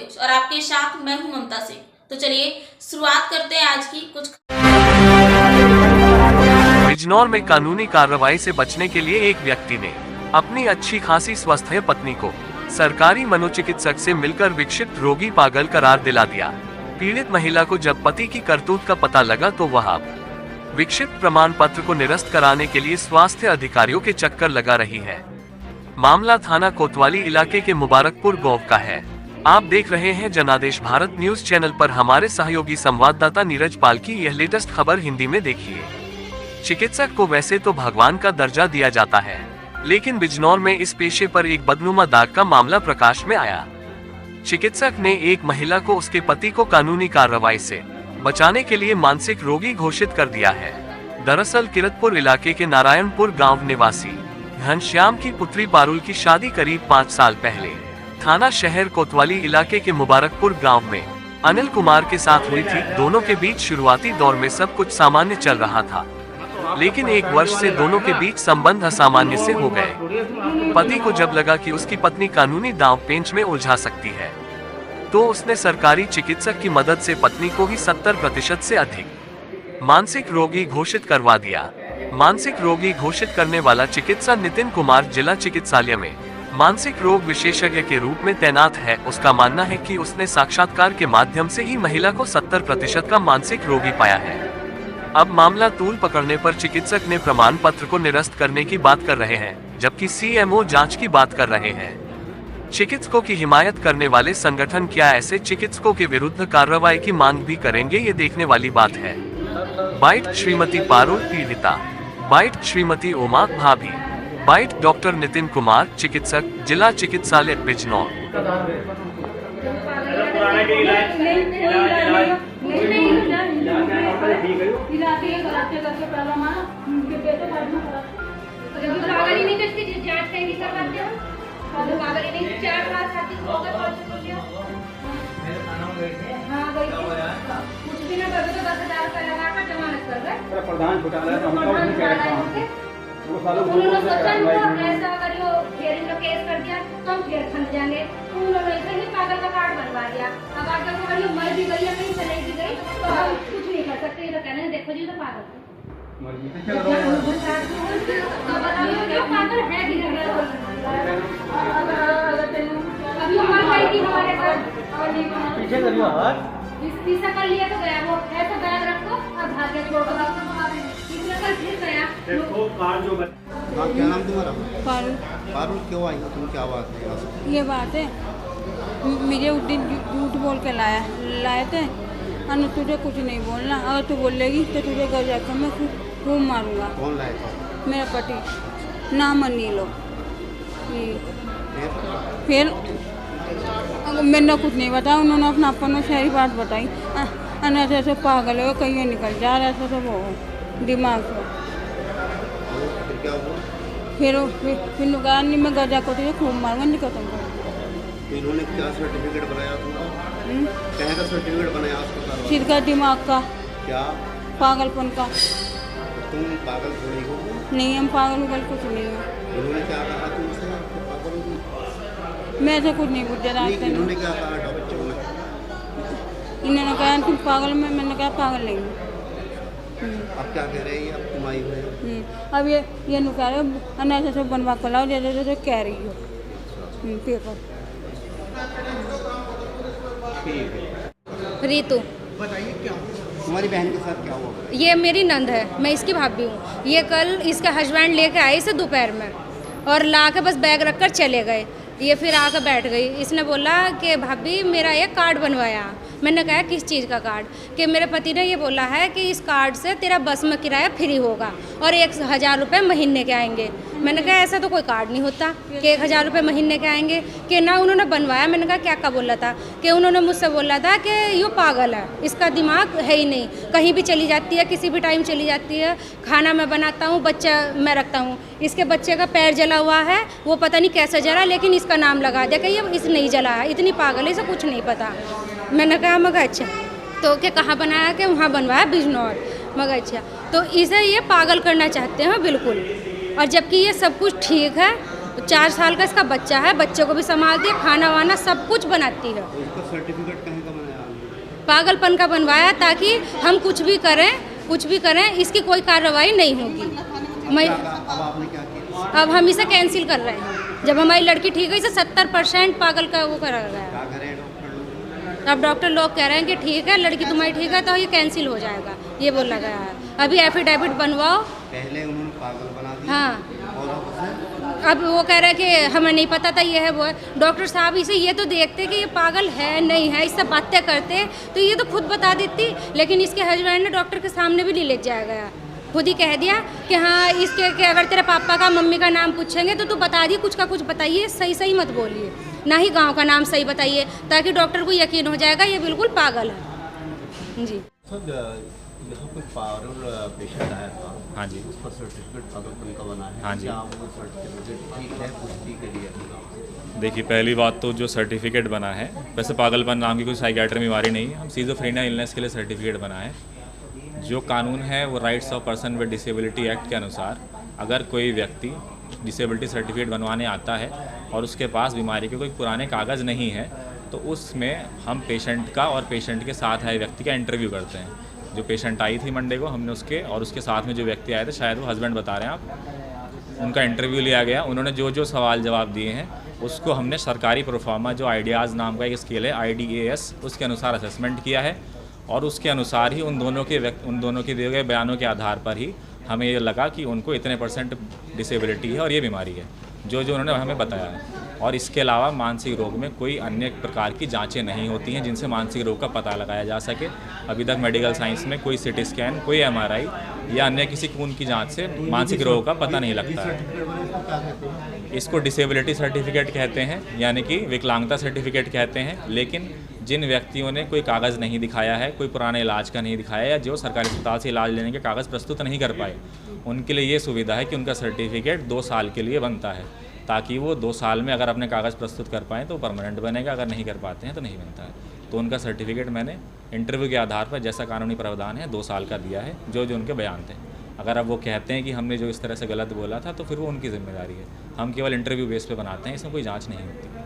News और आपके साथ मैं हूं ममता सिंह। तो चलिए शुरुआत करते हैं आज की कुछ। बिजनौर में कानूनी कार्रवाई से बचने के लिए एक व्यक्ति ने अपनी अच्छी खासी स्वस्थ पत्नी को सरकारी मनोचिकित्सक से मिलकर विक्षिप्त रोगी पागल करार दिला दिया। पीड़ित महिला को जब पति की करतूत का पता लगा तो वह विक्षिप्त प्रमाण पत्र को निरस्त कराने के लिए स्वास्थ्य अधिकारियों के चक्कर लगा रही है। मामला थाना कोतवाली इलाके के मुबारकपुर गांव का है। आप देख रहे हैं जनादेश भारत न्यूज चैनल पर। हमारे सहयोगी संवाददाता नीरज पाल की यह लेटेस्ट खबर हिंदी में देखिए। चिकित्सक को वैसे तो भगवान का दर्जा दिया जाता है, लेकिन बिजनौर में इस पेशे पर एक बदनुमा दाग का मामला प्रकाश में आया। चिकित्सक ने एक महिला को उसके पति को कानूनी कार्रवाई से बचाने के लिए मानसिक रोगी घोषित कर दिया है। दरअसल किरतपुर इलाके के नारायणपुर गांव निवासी घनश्याम की पुत्री पारुल की शादी करीब 5 साल पहले थाना शहर कोतवाली इलाके के मुबारकपुर गांव में अनिल कुमार के साथ हुई थी। दोनों के बीच शुरुआती दौर में सब कुछ सामान्य चल रहा था, लेकिन 1 वर्ष से दोनों के बीच संबंध असामान्य से हो गए। पति को जब लगा कि उसकी पत्नी कानूनी दांव पेंच में उलझा सकती है, तो उसने सरकारी चिकित्सक की मदद से पत्नी को ही 70% से अधिक मानसिक रोगी घोषित करवा दिया। मानसिक रोगी घोषित करने वाला चिकित्सा नितिन कुमार जिला चिकित्सालय में मानसिक रोग विशेषज्ञ के रूप में तैनात है। उसका मानना है कि उसने साक्षात्कार के माध्यम से ही महिला को 70% का मानसिक रोगी पाया है। अब मामला तूल पकड़ने पर चिकित्सक ने प्रमाण पत्र को निरस्त करने की बात कर रहे हैं, जबकि सीएमओ जांच की बात कर रहे हैं। चिकित्सकों की हिमायत करने वाले संगठन क्या ऐसे चिकित्सकों के विरुद्ध कार्रवाई की मांग भी करेंगे, ये देखने वाली बात है। बाइट श्रीमती पारुल पीड़िता, बाइट श्रीमती उमा भाभी, बाइट डॉक्टर नितिन कुमार चिकित्सक जिला चिकित्सालय बिजनौर। प्रधान घोटाला है, हम लोग क्या रखा है वो सालों उन्होंने सोचा उनको ऐसा अगर वो हियरिंग का केस कर दिया तो हम फिर फंस जाएंगे। उन्होंने ऐसे ही पागल का कार्ड बनवा दिया। अब आगे अगर ये मर भी गई या कहीं चले भी गई तो हम कुछ नहीं कर सकते। ये तो कहने देखो जी तो पागल है, मर्जी से चल रहा है। अब बताइए क्या पागल है कि नहीं। अभी मर गई थी हमारे साथ पीछे करियो हाथ इसकी कर लिया तो गया। वो ऐसा बैग रखो और भाग्य छोड़ दो। इसने कल फिर गया। देखो कार जो हाँ, क्या नाम तुम्हारा? पारुल। पारुल क्यों आई हो तुम? क्या बात है यहाँ से? ये बात है, मुझे उस दिन झूठ बोल के लाए थे। अनु तुझे कुछ नहीं बोलना, अगर तू बोलेगी तो तुझे घर जाकर मैं खूब मारूंगा। कौन लाए थे? मेरा पति नाम अनिल। फिर मैंने कुछ नहीं बताया, उन्होंने अपना अपन सारी बात बताई। ऐसे ऐसे पागल है, कहीं निकल जा रहा है, ऐसा सब हो दिमाग से। फिर क्या हुआ? फिर कहा नहीं मैं घर जाकर तुझे खूब मारूंगा, नहीं खत्म कर। इन्होंने क्या सर्टिफिकेट बनाया तुमका? क्या का सर्टिफिकेट बनाया अस्पताल? सिर का, दिमाग का, क्या पागलपन का। तुम पागल थोड़ी हो? नहीं, हम पागल उगल कुछ नहीं है। इन्होंने क्या कहा तुमसे? पागल हो तुम? मैं ऐसा कुछ नहीं पूछा नहीं, रास्ते इन्होंने में। क्या कहा डॉक्टर ने? इन्होंने कहा तुम पागल में, मैंने कहा पागल नहीं हूँ। अब क्या कह रहे हैं? अब तुम आई हुई हो? अब ये नु कह रहे हो ऐसे सब बनवा कर लाओ जैसे जैसे कह रही हो पेपर। ठीक है, रीतु। बताइए क्या तुम्हारी बहन के साथ क्या हुआ? ये मेरी नंद है, मैं इसकी भाभी हूँ। ये कल इसका हस्बैंड लेके आए इसे दोपहर में और ला के बस बैग रख कर चले गए। ये फिर आकर बैठ गई। इसने बोला कि भाभी मेरा ये कार्ड बनवाया। मैंने कहा किस चीज़ का कार्ड? कि मेरे पति ने ये बोला है कि इस कार्ड से तेरा बस में किराया फ्री होगा और 1000 रुपये महीने के आएंगे। मैंने कहा ऐसा तो कोई कार्ड नहीं होता कि 1000 रुपये महीने के आएंगे। कि ना उन्होंने बनवाया। मैंने कहा क्या क्या बोला था? कि उन्होंने मुझसे बोला था कि ये पागल है, इसका दिमाग है ही नहीं, कहीं भी चली जाती है, किसी भी टाइम चली जाती है। खाना मैं बनाता हूँ, बच्चा मैं रखता हूँ। इसके बच्चे का पैर जला हुआ है, वो पता नहीं कैसे जला, लेकिन इसका नाम लगा दिया कि ये इस नहीं जला है। इतनी पागल है, इसे कुछ नहीं पता। मैंने कहा मगर अच्छा तो कि कहाँ बनाया? कि वहाँ बनवाया बिजनौर। मगर अच्छा तो इसे ये पागल करना चाहते हैं बिल्कुल। और जबकि ये सब कुछ ठीक है, 4 साल का इसका बच्चा है, बच्चे को भी संभालती है, खाना वाना सब कुछ बनाती है। तो इसका सर्टिफिकेट कहीं का बनाया आपने? पागलपन का बनवाया ताकि हम कुछ भी करें इसकी कोई कार्रवाई नहीं होगी। मैं अब आपने क्या किया? अब हम इसे कैंसिल कर रहे हैं। जब हमारी लड़की ठीक है, इसे 70% पागल का वो करा गया है। क्या करें डॉक्टर लोग? अब डॉक्टर लोग कह रहे हैं कि ठीक है, लड़की तुम्हारी ठीक है तो ये कैंसिल हो जाएगा, ये बोला गया है। अभी एफिडेविट बनवाओ। पहले उन्होंने पागल बना दिया। हाँ, और अब वो कह रहे हैं कि हमें नहीं पता था ये है वो है। डॉक्टर साहब इसे ये तो देखते कि ये पागल है नहीं है, इससे बातें करते तो ये तो खुद बता देती, लेकिन इसके हस्बैंड ने डॉक्टर के सामने भी नहीं ले जाया गया। खुद ही कह दिया कि हाँ इसके कि अगर तेरे पापा का मम्मी का नाम पूछेंगे तो तू बता दिए, कुछ का कुछ बताइए, सही सही मत बोलिए, ना ही गांव का नाम सही बताइए, ताकि डॉक्टर को यकीन हो जाएगा ये बिल्कुल पागल है। जी सर, यहाँ कोई पागल पेशेंट आया था। हाँ जी। उसका सर्टिफिकेट पागलपन का बना है। हाँ जी। क्या वो सर्टिफिकेट ठीक है पुष्टि के लिए? देखिए, पहली बात तो जो सर्टिफिकेट बना है, वैसे पागलपन नाम की कोई साइकियाट्री बीमारी नहीं है, हम सिज़ोफ्रेनिया इलनेस के लिए सर्टिफिकेट बना है। जो कानून है वो rights of person with disability act के अनुसार अगर कोई व्यक्ति डिसेबिलिटी सर्टिफिकेट बनवाने आता है और उसके पास बीमारी के कोई पुराने कागज़ नहीं है तो उसमें हम पेशेंट का और पेशेंट के साथ आए व्यक्ति का इंटरव्यू करते हैं। जो पेशेंट आई थी मंडे को, हमने उसके और उसके साथ में जो व्यक्ति आए थे, शायद वो हस्बैंड बता रहे हैं आप, उनका इंटरव्यू लिया गया। उन्होंने जो जो सवाल जवाब दिए हैं उसको हमने सरकारी प्रोफार्मा, जो आइडियाज़ नाम का एक स्केल है IDAS, उसके अनुसार असेसमेंट किया है और उसके अनुसार ही उन दोनों के दिए गए बयानों के आधार पर ही हमें ये लगा कि उनको इतने % डिसेबिलिटी है और ये बीमारी है, जो उन्होंने हमें बताया है। और इसके अलावा मानसिक रोग में कोई अन्य प्रकार की जांचें नहीं होती हैं जिनसे मानसिक रोग का पता लगाया जा सके। अभी तक मेडिकल साइंस में कोई CT स्कैन, कोई MRI या अन्य किसी खून की जांच से मानसिक रोग का पता नहीं लगता है। इसको डिसेबिलिटी सर्टिफिकेट कहते हैं, यानी कि विकलांगता सर्टिफिकेट कहते हैं। लेकिन जिन व्यक्तियों ने कोई कागज़ नहीं दिखाया है, कोई पुराने इलाज का नहीं दिखाया, या जो सरकारी अस्पताल से इलाज लेने के कागज़ प्रस्तुत नहीं कर पाए, उनके लिए ये सुविधा है कि उनका सर्टिफिकेट 2 साल के लिए बनता है, ताकि वो 2 साल में अगर अपने कागज़ प्रस्तुत कर पाएँ तो परमानेंट बनेगा, अगर नहीं कर पाते हैं तो नहीं बनता है। तो उनका सर्टिफिकेट मैंने इंटरव्यू के आधार पर, जैसा कानूनी प्रावधान है, 2 साल का दिया है, जो उनके बयान थे। अगर अब वो कहते हैं कि हमने जो इस तरह से गलत बोला था तो फिर वो उनकी जिम्मेदारी है। हम केवल इंटरव्यू बेस पे बनाते हैं, इसमें कोई जांच नहीं होती।